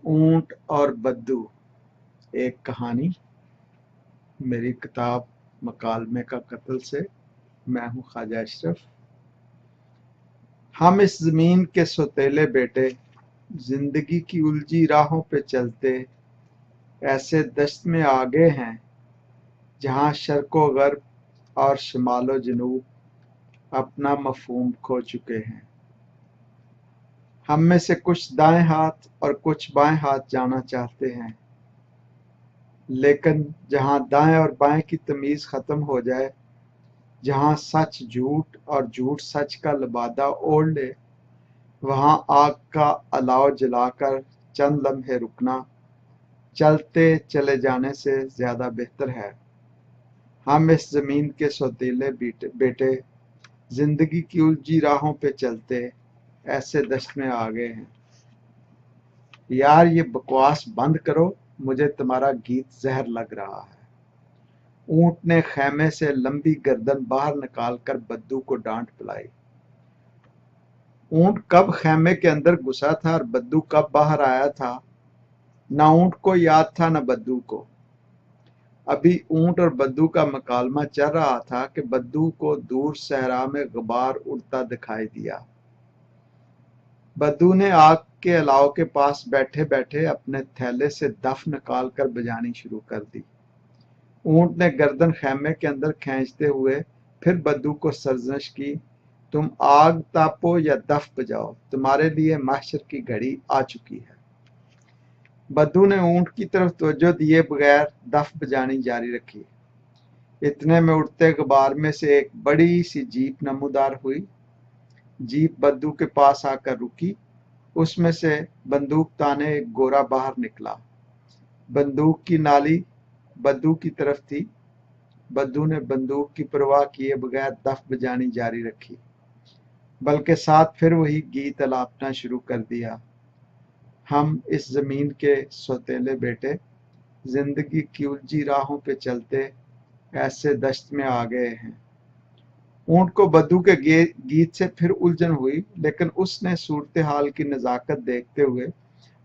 ऊंट और बद्दू एक कहानी। मेरी किताब मकालमे का कत्ल से। मैं हूं ख्वाजा अशरफ। हम इस जमीन के सौतेले बेटे, जिंदगी की उलझी राहों पे चलते ऐसे दश्त में आ गए हैं जहां शर्को गर्ब और शिमालो जनूब अपना मफहूम खो चुके हैं। हम में से कुछ दाएं हाथ और कुछ बाएं हाथ जाना चाहते हैं, लेकिन जहां दाएं और बाएं की तमीज खत्म हो जाए, जहां सच झूठ और झूठ सच का लबादा ओढ़ ले, वहां आग का अलाव जलाकर चंद लम्हे रुकना चलते चले जाने से ज्यादा बेहतर है। हम इस जमीन के सौतीले बेटे, जिंदगी की उलझी राहों पे चलते ऐसे दश्त में आ गए हैं। यार ये बकवास बंद करो, मुझे तुम्हारा गीत जहर लग रहा है। ऊंट ने खैमे से लंबी गर्दन बाहर निकालकर बद्दू को डांट पिलाई। ऊंट कब खैमे के अंदर घुसा था और बद्दू कब बाहर आया था, न ऊंट को याद था न बद्दू को। अभी ऊंट और बद्दू का मकालमा चल रहा था कि बद्दू को दूर सहरा में गुबार उड़ता दिखाई दिया। बद्दू ने आग के अलाव के पास बैठे बैठे अपने थैले से दफ निकाल कर बजानी शुरू कर दी। ऊंट ने गर्दन खैमे के अंदर खींचते हुए फिर बद्दू को सरजश की, तुम आग तापो या दफ बजाओ, तुम्हारे लिए महशर की घड़ी आ चुकी है। बद्दू ने ऊंट की तरफ तवज्जो दिए बगैर दफ बजानी जारी रखी। इतने में उड़ते गुबार में से एक बड़ी सी जीप नमूदार हुई। जीप बद्दू के पास आकर रुकी। उसमें से बंदूक ताने एक गोरा बाहर निकला। बंदूक की नाली बद्दू की तरफ थी। बद्दू ने बंदूक की परवाह किए बगैर दफ बजानी जारी रखी, बल्कि साथ फिर वही गीत अलापना शुरू कर दिया। हम इस जमीन के सौतेले बेटे, जिंदगी की उलझी राहों पे चलते ऐसे दश्त में आ गए हैं। ऊंट को बद्दू के गीत से फिर उलझन हुई, लेकिन उसने सूरत हाल की नजाकत देखते हुए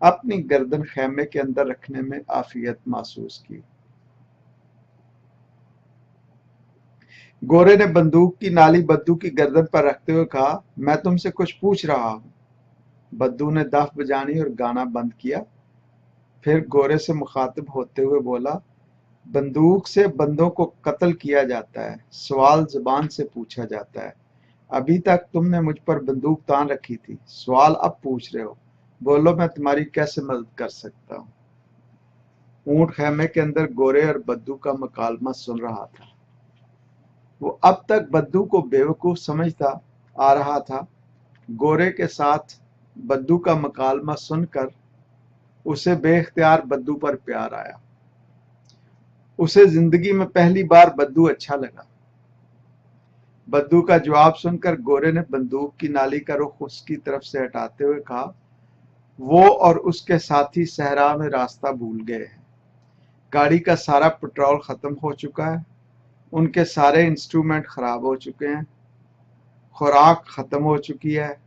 अपनी गर्दन खैमे के अंदर रखने में आफियत महसूस की। गोरे ने बंदूक की नाली बद्दू की गर्दन पर रखते हुए कहा, मैं तुमसे कुछ पूछ रहा हूं। बद्दू ने दफ बजानी और गाना बंद किया। फिर गोरे से मुखातिब होते हुए बोला, बंदूक से बंदों को कत्ल किया जाता है, सवाल जुबान से पूछा जाता है। अभी तक तुमने मुझ पर बंदूक तान रखी थी, सवाल अब पूछ रहे हो। बोलो, मैं तुम्हारी कैसे मदद कर सकता हूं। ऊंट खैमे के अंदर गोरे और बद्दू का मकालमा सुन रहा था। वो अब तक बद्दू को बेवकूफ समझता आ रहा था। गोरे के साथ बद्दू का मकालमा सुनकर उसे बेख्तियार बद्दू पर प्यार आया। उसे जिंदगी में पहली बार बद्दू अच्छा लगा। बद्दू का जवाब सुनकर गोरे ने बंदूक की नाली का रुख उसकी तरफ से हटाते हुए कहा, वो और उसके साथी सहरा में रास्ता भूल गए हैं। गाड़ी का सारा पेट्रोल खत्म हो चुका है, उनके सारे इंस्ट्रूमेंट खराब हो चुके हैं, खुराक खत्म हो चुकी है।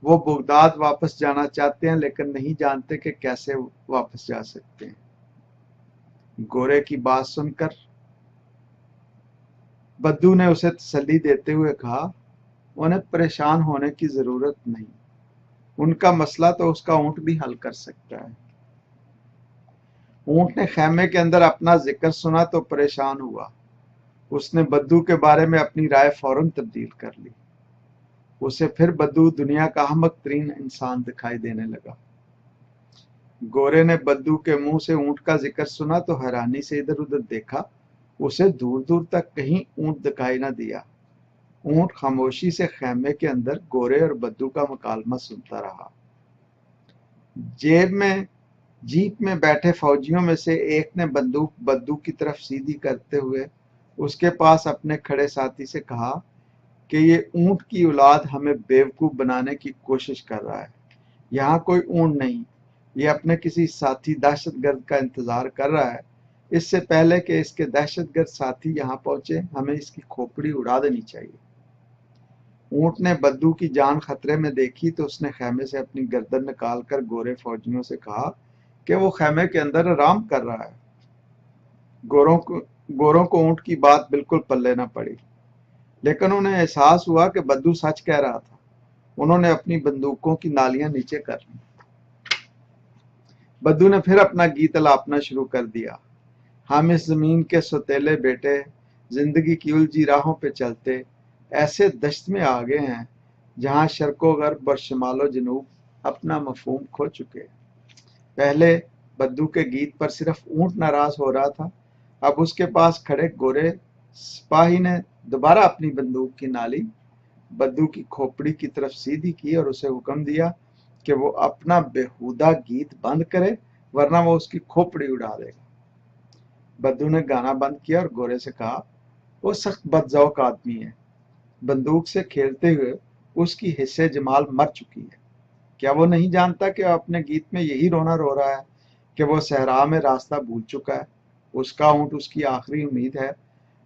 वो बगदाद वापस जाना चाहते हैं, लेकिन नहीं जानते कि कैसे वापस जा सकते हैं। गोरे की बात सुनकर बद्दू ने उसे तसल्ली देते हुए कहा, उन्हें परेशान होने की जरूरत नहीं, उनका मसला तो उसका ऊंट भी हल कर सकता है। ऊंट ने खैमे के अंदर अपना जिक्र सुना तो परेशान हुआ। उसने बद्दू के बारे में अपनी राय फौरन तब्दील कर ली। उसे फिर बद्दू दुनिया का अहमक तरीन इंसान दिखाई देने लगा। गोरे ने बद्दू के मुंह से ऊंट का जिक्र सुना तो हैरानी से इधर उधर देखा। उसे दूर दूर तक कहीं ऊंट दिखाई न दिया। ऊंट खामोशी से खैमे के अंदर गोरे और बद्दू का मुकालमा सुनता रहा। जीप में बैठे फौजियों में से एक ने बंदूक बद्दू की तरफ सीधी करते हुए उसके पास अपने खड़े साथी से कहा कि ये ऊंट की औलाद हमें बेवकूफ बनाने की कोशिश कर रहा है। यहाँ कोई ऊंट नहीं, ये अपने किसी साथी दहशतगर्द का इंतजार कर रहा है। इससे पहले कि इसके दहशतगर्द साथी यहाँ पहुंचे, हमें इसकी खोपड़ी उड़ा देनी चाहिए। ऊंट ने बद्दू की जान खतरे में देखी तो उसने खैमे से अपनी गर्दन निकालकर गोरे फौजियों से कहा कि वो खैमे के अंदर आराम कर रहा है। गोरों को ऊंट की बात बिल्कुल पल्ले न पड़ी, लेकिन उन्हें एहसास हुआ कि बद्दू सच कह रहा था। उन्होंने अपनी बंदूकों की नालियां नीचे कर ली। बद्दू ने फिर अपना गीत अलापना शुरू कर दिया। हम इस जमीन के सौतेले बेटे, जिंदगी की उलझी राहों पे चलते ऐसे दश्त में आ गए हैं जहां शर्को गर्ब और शमालो जनूब अपना मफहूम खो चुके। पहले बद्दू के गीत पर सिर्फ ऊंट नाराज हो रहा था, अब उसके पास खड़े गोरे सिपाही ने दोबारा अपनी बंदूक की नाली बद्दू की खोपड़ी की तरफ सीधी की और उसे हुक्म दिया कि वो अपना बेहुदा गीत बंद करे, वरना वो उसकी खोपड़ी उड़ा देगा। बद्दू ने गाना बंद किया और गोरे से कहा, वो सख्त बदजौक आदमी है। बंदूक से खेलते हुए उसकी हिस्से जमाल मर चुकी है। क्या वो नहीं जानता कि अपने गीत में यही रोना रो रहा है कि वो सहरा में रास्ता भूल चुका है। उसका ऊंट उसकी आखिरी उम्मीद है,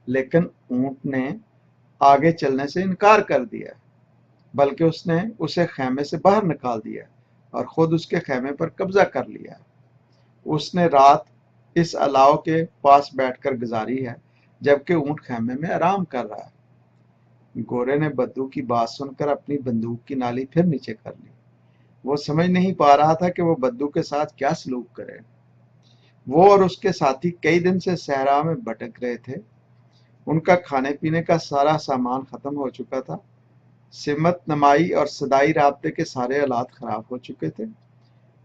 लेकिन ऊंट ने आगे चलने से इनकार कर दिया, बल्कि उसने उसे खेमे से बाहर निकाल दिया और खुद उसके खेमे पर कब्जा कर लिया। उसने रात इस अलाव के पास बैठकर गुजारी है, जबकि ऊंट खेमे में आराम कर रहा है। गोरे ने बद्दू की बात सुनकर अपनी बंदूक की नाली फिर नीचे कर ली। वो समझ नहीं पा रहा था कि वो बद्दू के साथ क्या सलूक करे। वो और उसके साथी कई दिन से सहरा में भटक रहे थे। उनका खाने पीने का सारा सामान खत्म हो चुका था। सिमत नमाई और सदाई राब्ते के सारे हालात खराब हो चुके थे।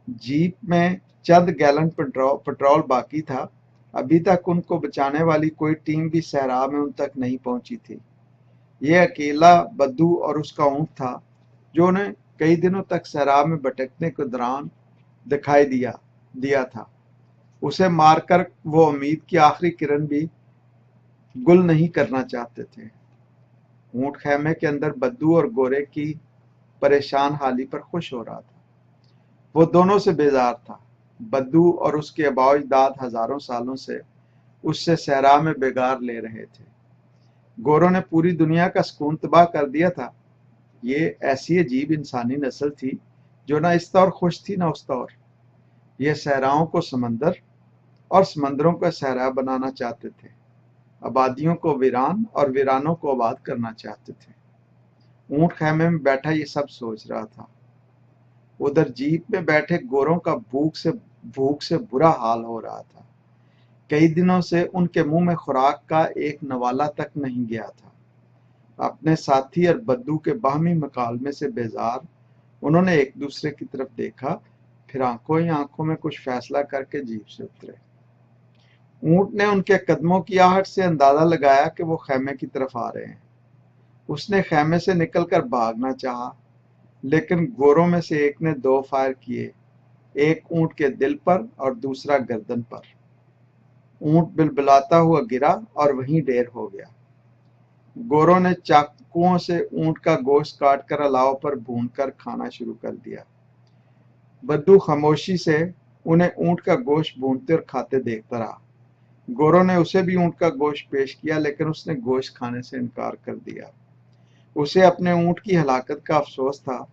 जीप में चंद गैलन पेट्रोल बाकी था। अभी तक उनको बचाने वाली कोई टीम भी सहरा में उन तक नहीं पहुंची थी। ये अकेला बद्दू और उसका ऊंट था, जो उन्हें कई दिनों तक सहरा में भटकने के दौरान दिखाई दिया था। उसे मारकर वो उम्मीद की आखिरी किरण भी गुल नहीं करना चाहते थे। ऊंट खेमे के अंदर बद्दू और गोरे की परेशान हाली पर खुश हो रहा था। वो दोनों से बेजार था। बद्दू और उसके आबाओ-अजदाद हजारों सालों से उससे सहरा में बेगार ले रहे थे। गोरों ने पूरी दुनिया का सुकून तबाह कर दिया था। ये ऐसी अजीब इंसानी नस्ल थी जो ना इस तौर खुश थी ना उस तौर। ये सहराओं को समंदर और समंदरों का सहरा बनाना चाहते थे, आबादियों को वीरान और वीरानों को आबाद करना चाहते थे। ऊंट खेमे में बैठा ये सब सोच रहा था। उधर जीप में बैठे गोरों का भूख से बुरा हाल हो रहा था। कई दिनों से उनके मुंह में खुराक का एक नवाला तक नहीं गया था। अपने साथी और बद्दू के बाहमी मुकालमे से बेजार उन्होंने एक दूसरे की तरफ देखा, फिर आंखों ही आंखों में कुछ फैसला करके जीप से उतरे। ऊंट ने उनके कदमों की आहट से अंदाजा लगाया कि वो खेमे की तरफ आ रहे हैं। उसने खेमे से निकलकर भागना चाहा, लेकिन गोरों में से एक ने 2 फायर किए, एक ऊंट के दिल पर और दूसरा गर्दन पर। ऊंट बिलबिलाता हुआ गिरा और वहीं ढेर हो गया। गोरों ने चाकुओं से ऊंट का गोश्त काटकर अलाव पर भूनकर खाना शुरू कर दिया। बद्दू खामोशी से उन्हें ऊंट का गोश्त भूनते और खाते देखता रहा। गोरों ने उसे भी ऊंट का गोश्त पेश किया, लेकिन उसने गोश्त खाने से इनकार कर दिया। उसे अपने ऊंट की हलाकत का अफसोस था,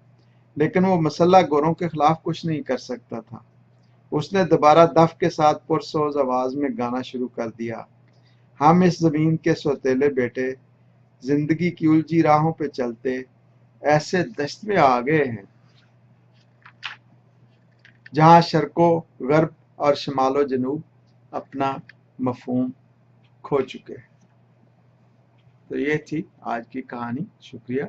लेकिन वो मसल्ला गोरों के खिलाफ कुछ नहीं कर सकता था। उसने दोबारा दफ के साथ पुरसोज आवाज में गाना शुरू कर दिया। हम इस जमीन के सौतेले बेटे, जिंदगी की उलझी राहों पे चलते ऐसे दश्त में आ गए हैं जहां शर्को गर्ब और शमालो जनूब अपना मफहूम खो चुके हैं। तो ये थी आज की कहानी। शुक्रिया।